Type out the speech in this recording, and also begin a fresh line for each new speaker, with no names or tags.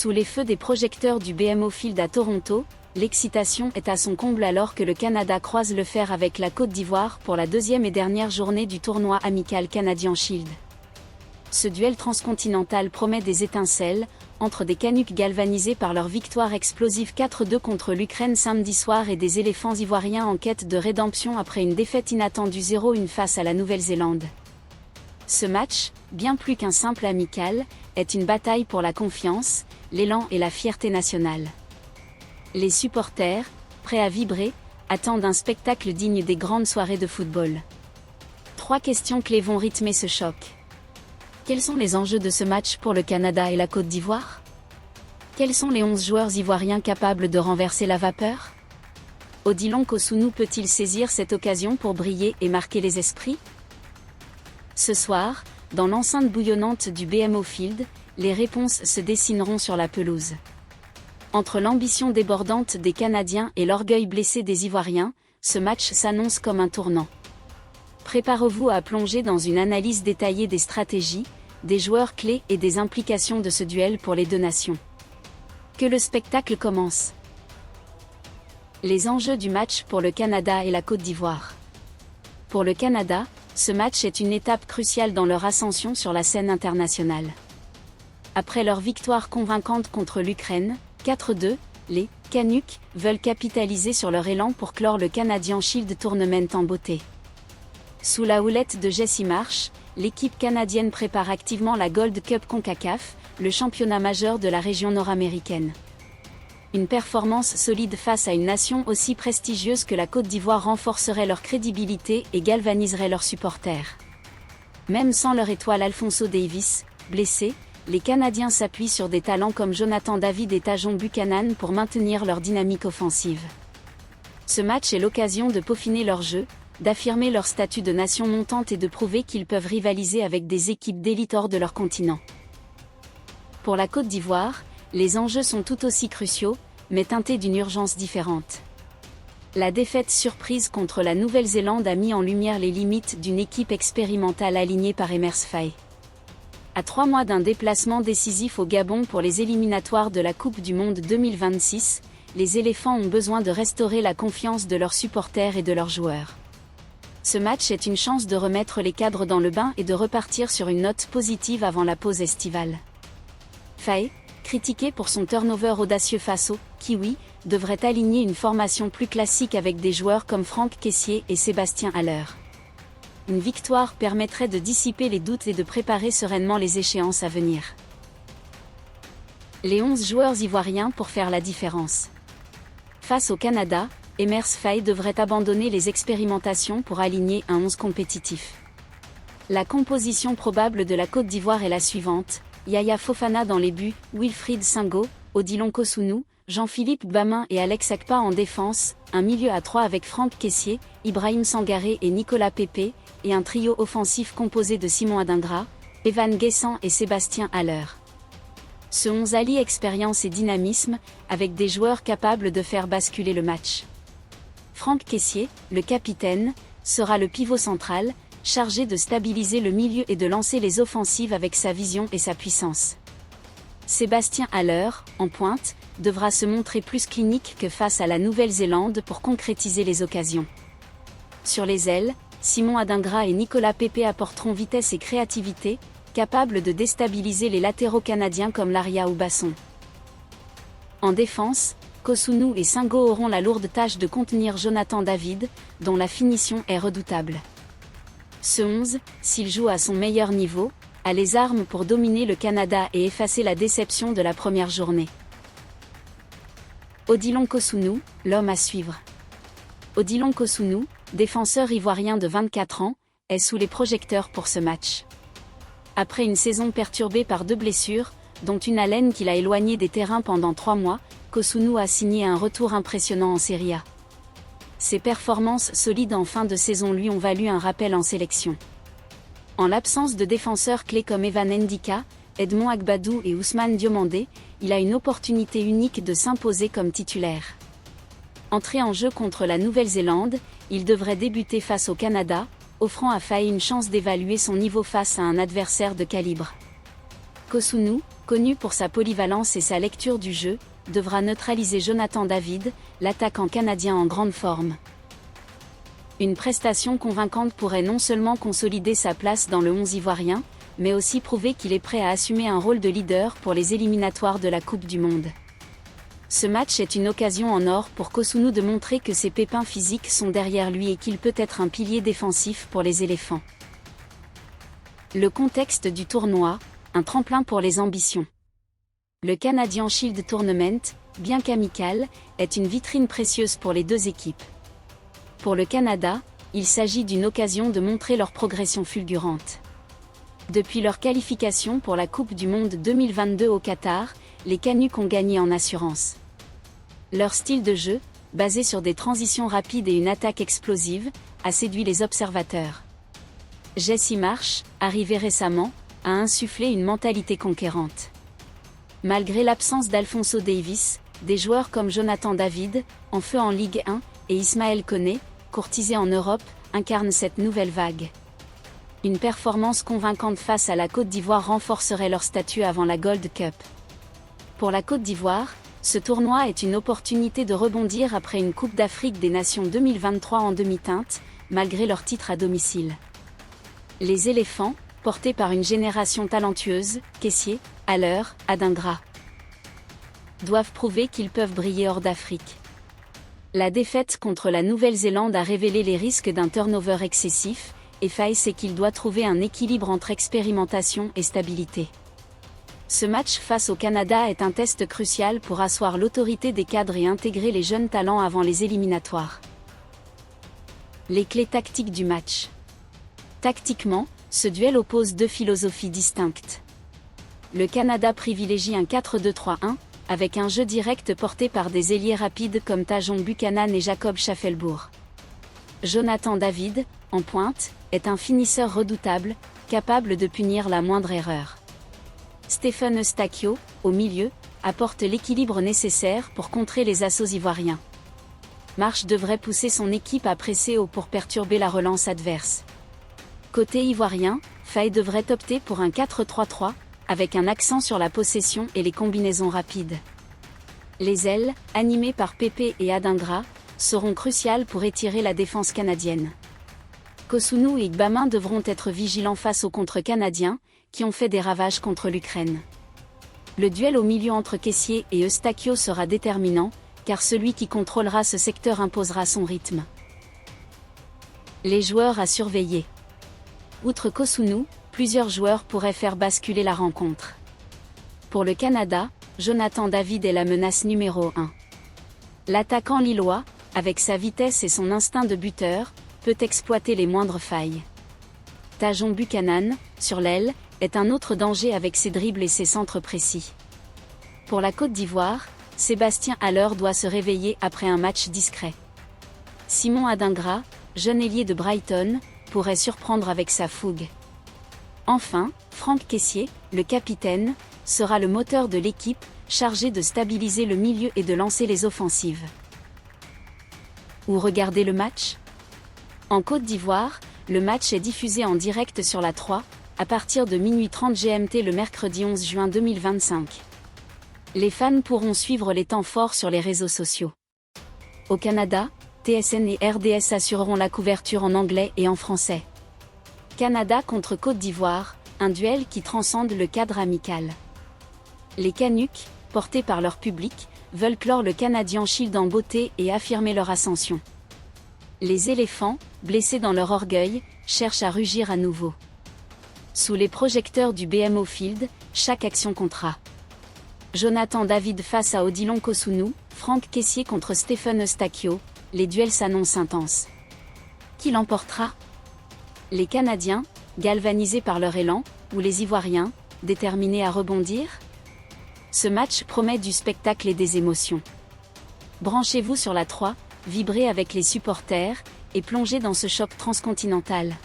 Sous les feux des projecteurs du BMO Field à Toronto, l'excitation est à son comble alors que le Canada croise le fer avec la Côte d'Ivoire pour la deuxième et dernière journée du tournoi amical Canadian Shield. Ce duel transcontinental promet des étincelles, entre des Canucks galvanisés par leur victoire explosive 4-2 contre l'Ukraine samedi soir et des éléphants ivoiriens en quête de rédemption après une défaite inattendue 0-1 face à la Nouvelle-Zélande. Ce match, bien plus qu'un simple amical, est une bataille pour la confiance, l'élan et la fierté nationale. Les supporters, prêts à vibrer, attendent un spectacle digne des grandes soirées de football. 3 questions clés vont rythmer ce choc. Quels sont les enjeux de ce match pour le Canada et la Côte d'Ivoire? Quels sont les 11 joueurs ivoiriens capables de renverser la vapeur? Odilon Kosunu peut-il saisir cette occasion pour briller et marquer les esprits? Ce soir, dans l'enceinte bouillonnante du BMO Field, les réponses se dessineront sur la pelouse. Entre l'ambition débordante des Canadiens et l'orgueil blessé des Ivoiriens, ce match s'annonce comme un tournant. Préparez-vous à plonger dans une analyse détaillée des stratégies, des joueurs clés et des implications de ce duel pour les deux nations. Que le spectacle commence. Les enjeux du match pour le Canada et la Côte d'Ivoire. Pour le Canada, ce match est une étape cruciale dans leur ascension sur la scène internationale. Après leur victoire convaincante contre l'Ukraine, 4-2, les Canucks veulent capitaliser sur leur élan pour clore le Canadian Shield Tournament en beauté. Sous la houlette de Jesse Marsh, l'équipe canadienne prépare activement la Gold Cup CONCACAF, le championnat majeur de la région nord-américaine. Une performance solide face à une nation aussi prestigieuse que la Côte d'Ivoire renforcerait leur crédibilité et galvaniserait leurs supporters. Même sans leur étoile Alphonso Davies, blessé, les Canadiens s'appuient sur des talents comme Jonathan David et Tajon Buchanan pour maintenir leur dynamique offensive. Ce match est l'occasion de peaufiner leur jeu, d'affirmer leur statut de nation montante et de prouver qu'ils peuvent rivaliser avec des équipes d'élite hors de leur continent. Pour la Côte d'Ivoire, les enjeux sont tout aussi cruciaux, mais teintés d'une urgence différente. La défaite surprise contre la Nouvelle-Zélande a mis en lumière les limites d'une équipe expérimentale alignée par Emers Faé. À 3 mois d'un déplacement décisif au Gabon pour les éliminatoires de la Coupe du Monde 2026, les éléphants ont besoin de restaurer la confiance de leurs supporters et de leurs joueurs. Ce match est une chance de remettre les cadres dans le bain et de repartir sur une note positive avant la pause estivale. Faé, critiqué pour son turnover audacieux face aux Kiwis, devrait aligner une formation plus classique avec des joueurs comme Franck Kessié et Sébastien Haller. Une victoire permettrait de dissiper les doutes et de préparer sereinement les échéances à venir. Les 11 joueurs ivoiriens pour faire la différence. Face au Canada, Emers Faé devrait abandonner les expérimentations pour aligner un 11 compétitif. La composition probable de la Côte d'Ivoire est la suivante: Yaya Fofana dans les buts, Wilfried Singo, Odilon Kosunu, Jean-Philippe Bamin et Alex Akpa en défense, un milieu à 3 avec Franck Kessié, Ibrahim Sangaré et Nicolas Pépé, et un trio offensif composé de Simon Adingra, Evan Guessant et Sébastien Haller. Ce 11 allie expérience et dynamisme, avec des joueurs capables de faire basculer le match. Franck Kessié, le capitaine, sera le pivot central, chargé de stabiliser le milieu et de lancer les offensives avec sa vision et sa puissance. Sébastien Haller, en pointe, devra se montrer plus clinique que face à la Nouvelle-Zélande pour concrétiser les occasions. Sur les ailes, Simon Adingra et Nicolas Pépé apporteront vitesse et créativité, capables de déstabiliser les latéraux canadiens comme Laria ou Basson. En défense, Kosunu et Singo auront la lourde tâche de contenir Jonathan David, dont la finition est redoutable. Ce 11, s'il joue à son meilleur niveau, a les armes pour dominer le Canada et effacer la déception de la première journée. Odilon Kosunu, l'homme à suivre. Odilon Kosunu, défenseur ivoirien de 24 ans, est sous les projecteurs pour ce match. Après une saison perturbée par 2 blessures, dont une à l'aine qui l'a éloigné des terrains pendant 3 mois, Kosunu a signé un retour impressionnant en Serie A. Ses performances solides en fin de saison lui ont valu un rappel en sélection. En l'absence de défenseurs clés comme Evan Ndika, Edmond Agbadou et Ousmane Diomandé, il a une opportunité unique de s'imposer comme titulaire. Entré en jeu contre la Nouvelle-Zélande, il devrait débuter face au Canada, offrant à Faé une chance d'évaluer son niveau face à un adversaire de calibre. Kosunu, connu pour sa polyvalence et sa lecture du jeu, devra neutraliser Jonathan David, l'attaquant canadien en grande forme. Une prestation convaincante pourrait non seulement consolider sa place dans le 11 ivoirien, mais aussi prouver qu'il est prêt à assumer un rôle de leader pour les éliminatoires de la Coupe du Monde. Ce match est une occasion en or pour Kossounou de montrer que ses pépins physiques sont derrière lui et qu'il peut être un pilier défensif pour les éléphants. Le contexte du tournoi, un tremplin pour les ambitions. Le Canadian Shield Tournament, bien qu'amical, est une vitrine précieuse pour les deux équipes. Pour le Canada, il s'agit d'une occasion de montrer leur progression fulgurante. Depuis leur qualification pour la Coupe du Monde 2022 au Qatar, les Canucks ont gagné en assurance. Leur style de jeu, basé sur des transitions rapides et une attaque explosive, a séduit les observateurs. Jesse Marsch, arrivé récemment, a insufflé une mentalité conquérante. Malgré l'absence d'Alphonso Davies, des joueurs comme Jonathan David, en feu en Ligue 1, et Ismaël Koné, courtisé en Europe, incarnent cette nouvelle vague. Une performance convaincante face à la Côte d'Ivoire renforcerait leur statut avant la Gold Cup. Pour la Côte d'Ivoire, ce tournoi est une opportunité de rebondir après une Coupe d'Afrique des Nations 2023 en demi-teinte, malgré leur titre à domicile. Les éléphants, portés par une génération talentueuse, Kessié, Haller, Adingra, doivent prouver qu'ils peuvent briller hors d'Afrique. La défaite contre la Nouvelle-Zélande a révélé les risques d'un turnover excessif, et Faye sait qu'il doit trouver un équilibre entre expérimentation et stabilité. Ce match face au Canada est un test crucial pour asseoir l'autorité des cadres et intégrer les jeunes talents avant les éliminatoires. Les clés tactiques du match. Tactiquement, ce duel oppose deux philosophies distinctes. Le Canada privilégie un 4-2-3-1, avec un jeu direct porté par des ailiers rapides comme Tajon Buchanan et Jacob Schaffelbourg. Jonathan David, en pointe, est un finisseur redoutable, capable de punir la moindre erreur. Stephen Eustáquio, au milieu, apporte l'équilibre nécessaire pour contrer les assauts ivoiriens. Marsch devrait pousser son équipe à presser haut pour perturber la relance adverse. Côté ivoirien, Faye devrait opter pour un 4-3-3, avec un accent sur la possession et les combinaisons rapides. Les ailes, animées par Pépé et Adingra, seront cruciales pour étirer la défense canadienne. Kossounou et Gbamin devront être vigilants face aux contre-canadiens, qui ont fait des ravages contre l'Ukraine. Le duel au milieu entre Kessié et Eustáquio sera déterminant, car celui qui contrôlera ce secteur imposera son rythme. Les joueurs à surveiller. Outre Kossounou, plusieurs joueurs pourraient faire basculer la rencontre. Pour le Canada, Jonathan David est la menace numéro 1. L'attaquant lillois, avec sa vitesse et son instinct de buteur, peut exploiter les moindres failles. Tajon Buchanan, sur l'aile, est un autre danger avec ses dribbles et ses centres précis. Pour la Côte d'Ivoire, Sébastien Haller doit se réveiller après un match discret. Simon Adingra, jeune ailier de Brighton, pourrait surprendre avec sa fougue. Enfin, Franck Kessié, le capitaine, sera le moteur de l'équipe, chargé de stabiliser le milieu et de lancer les offensives. Où regarder le match ? En Côte d'Ivoire, le match est diffusé en direct sur la 3, à partir de minuit 30 GMT le mercredi 11 juin 2025. Les fans pourront suivre les temps forts sur les réseaux sociaux. Au Canada, TSN et RDS assureront la couverture en anglais et en français. Canada contre Côte d'Ivoire, un duel qui transcende le cadre amical. Les Canucks, portés par leur public, veulent clore le Canadian Shield en beauté et affirmer leur ascension. Les éléphants, blessés dans leur orgueil, cherchent à rugir à nouveau. Sous les projecteurs du BMO Field, chaque action comptera. Jonathan David face à Odilon Kossounou, Franck Kessié contre Stephen Eustáquio, les duels s'annoncent intenses. Qui l'emportera ? Les Canadiens, galvanisés par leur élan, ou les Ivoiriens, déterminés à rebondir ? Ce match promet du spectacle et des émotions. Branchez-vous sur la 3, vibrez avec les supporters, et plongez dans ce choc transcontinental.